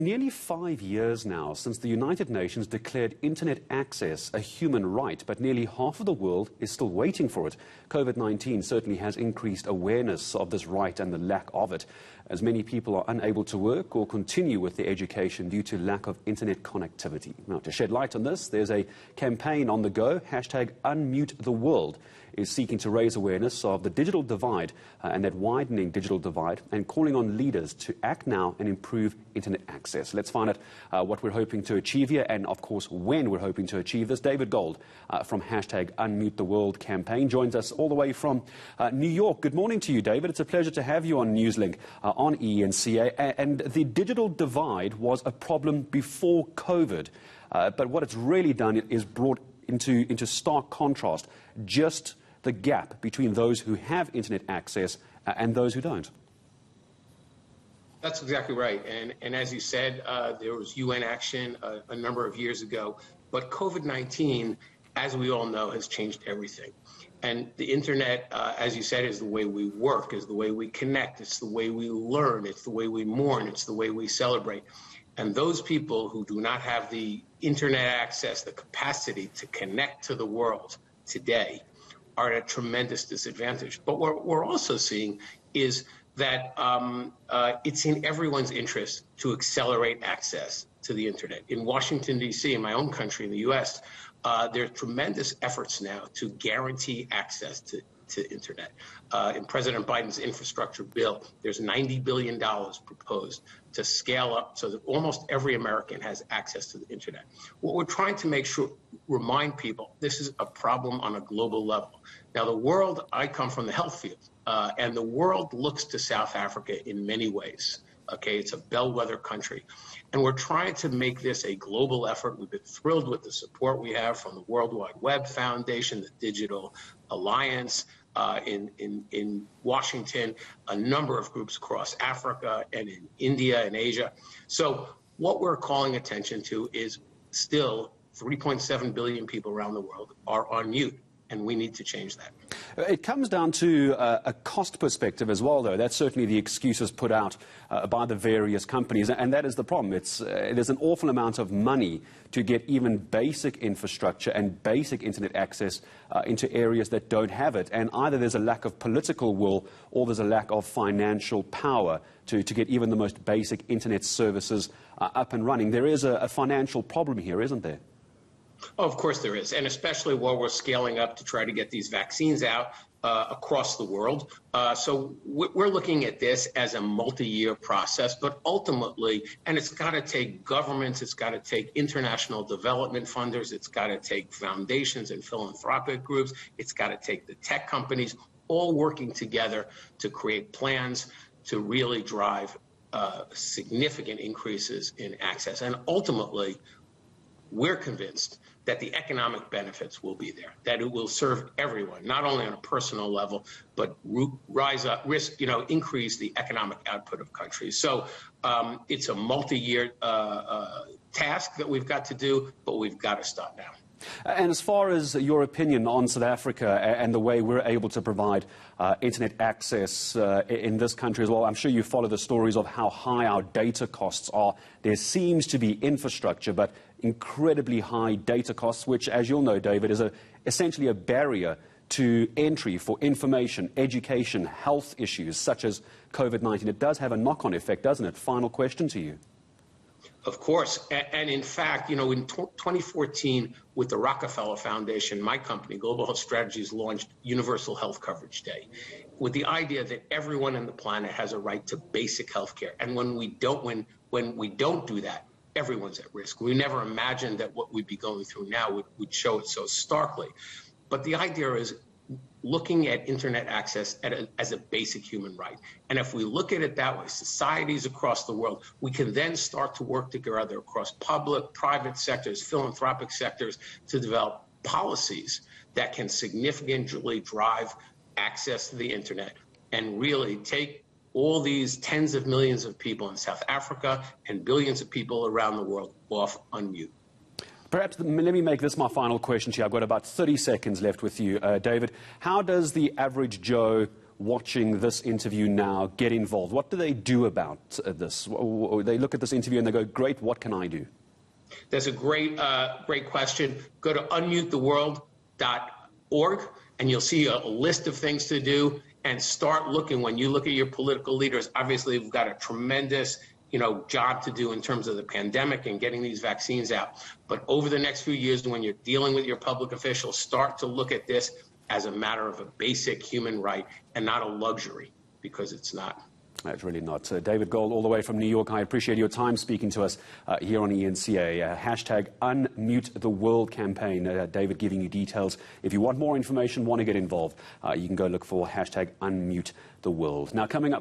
Nearly 5 years now since the United Nations declared internet access a human right, but nearly half of the world is still waiting for it. COVID-19 certainly has increased awareness of this right and the lack of it, as many people are unable to work or continue with their education due to lack of internet connectivity. Now, to shed light on this, there's a campaign on the go. #UnmuteTheWorld is seeking to raise awareness of the digital divide and that widening digital divide, and calling on leaders to act now and improve internet access. Let's find out what we're hoping to achieve here, and of course when we're hoping to achieve this. David Gold from #UnmuteTheWorld campaign joins us all the way from New York. Good morning to you, David. It's a pleasure to have you on Newslink on eNCA. And the digital divide was a problem before COVID, but what it's really done is brought into stark contrast just the gap between those who have internet access and those who don't. That's exactly right. And as you said, there was UN action a number of years ago. But COVID-19, as we all know, has changed everything. And the internet, as you said, is the way we work, is the way we connect, it's the way we learn, it's the way we mourn, it's the way we celebrate. And those people who do not have the internet access, the capacity to connect to the world today, are at a tremendous disadvantage. But what we're also seeing is that it's in everyone's interest to accelerate access to the internet. In Washington, D.C., in my own country, in the U.S., there are tremendous efforts now to guarantee access to internet. In President Biden's infrastructure bill, there's $90 billion proposed to scale up so that almost every American has access to the internet. What we're trying to remind people, this is a problem on a global level. Now, the world, I come from the health field, and the world looks to South Africa in many ways. Okay, it's a bellwether country. And we're trying to make this a global effort. We've been thrilled with the support we have from the World Wide Web Foundation, the Digital Alliance in Washington, a number of groups across Africa and in India and Asia. So what we're calling attention to is still 3.7 billion people around the world are on mute, and we need to change that. It comes down to a cost perspective as well, though. That's certainly the excuses put out by the various companies, and that is the problem. There's an awful amount of money to get even basic infrastructure and basic internet access into areas that don't have it, and either there's a lack of political will or there's a lack of financial power to get even the most basic internet services up and running. There is a financial problem here, isn't there? Oh, of course there is, and especially while we're scaling up to try to get these vaccines out across the world. So we're looking at this as a multi-year process, but ultimately, and it's got to take governments, it's got to take international development funders, it's got to take foundations and philanthropic groups, it's got to take the tech companies, all working together to create plans to really drive significant increases in access. And ultimately, we're convinced that the economic benefits will be there, that it will serve everyone, not only on a personal level, but increase the economic output of countries. So it's a multi-year task that we've got to do, but we've got to start now. And as far as your opinion on South Africa and the way we're able to provide internet access in this country as well, I'm sure you follow the stories of how high our data costs are. There seems to be infrastructure, but incredibly high data costs, which, as you'll know, David, is essentially a barrier to entry for information, education, health issues such as COVID-19. It does have a knock-on effect, doesn't it? Final question to you. Of course. And in fact, in 2014, with the Rockefeller Foundation, my company, Global Health Strategies, launched Universal Health Coverage Day with the idea that everyone on the planet has a right to basic health care. And when we don't do that, everyone's at risk. We never imagined that what we'd be going through now would show it so starkly. But the idea is looking at internet access as a basic human right. And if we look at it that way, societies across the world, we can then start to work together across public, private sectors, philanthropic sectors to develop policies that can significantly drive access to the internet and really take all these tens of millions of people in South Africa and billions of people around the world off on mute. Perhaps let me make this my final question to you. I've got about 30 seconds left with you, David. How does the average Joe watching this interview now get involved? What do they do about this? They look at this interview and they go, great, what can I do? That's a great question. Go to unmutetheworld.org and you'll see a list of things to do, and start looking. When you look at your political leaders, obviously we've got a tremendous job to do in terms of the pandemic and getting these vaccines out. But over the next few years, when you're dealing with your public officials, start to look at this as a matter of a basic human right and not a luxury, because it's not. It's really not. David Gold, all the way from New York, I appreciate your time speaking to us here on eNCA. Hashtag Unmute the World campaign. David giving you details. If you want more information, want to get involved, you can go look for hashtag Unmute the World. Now, coming up.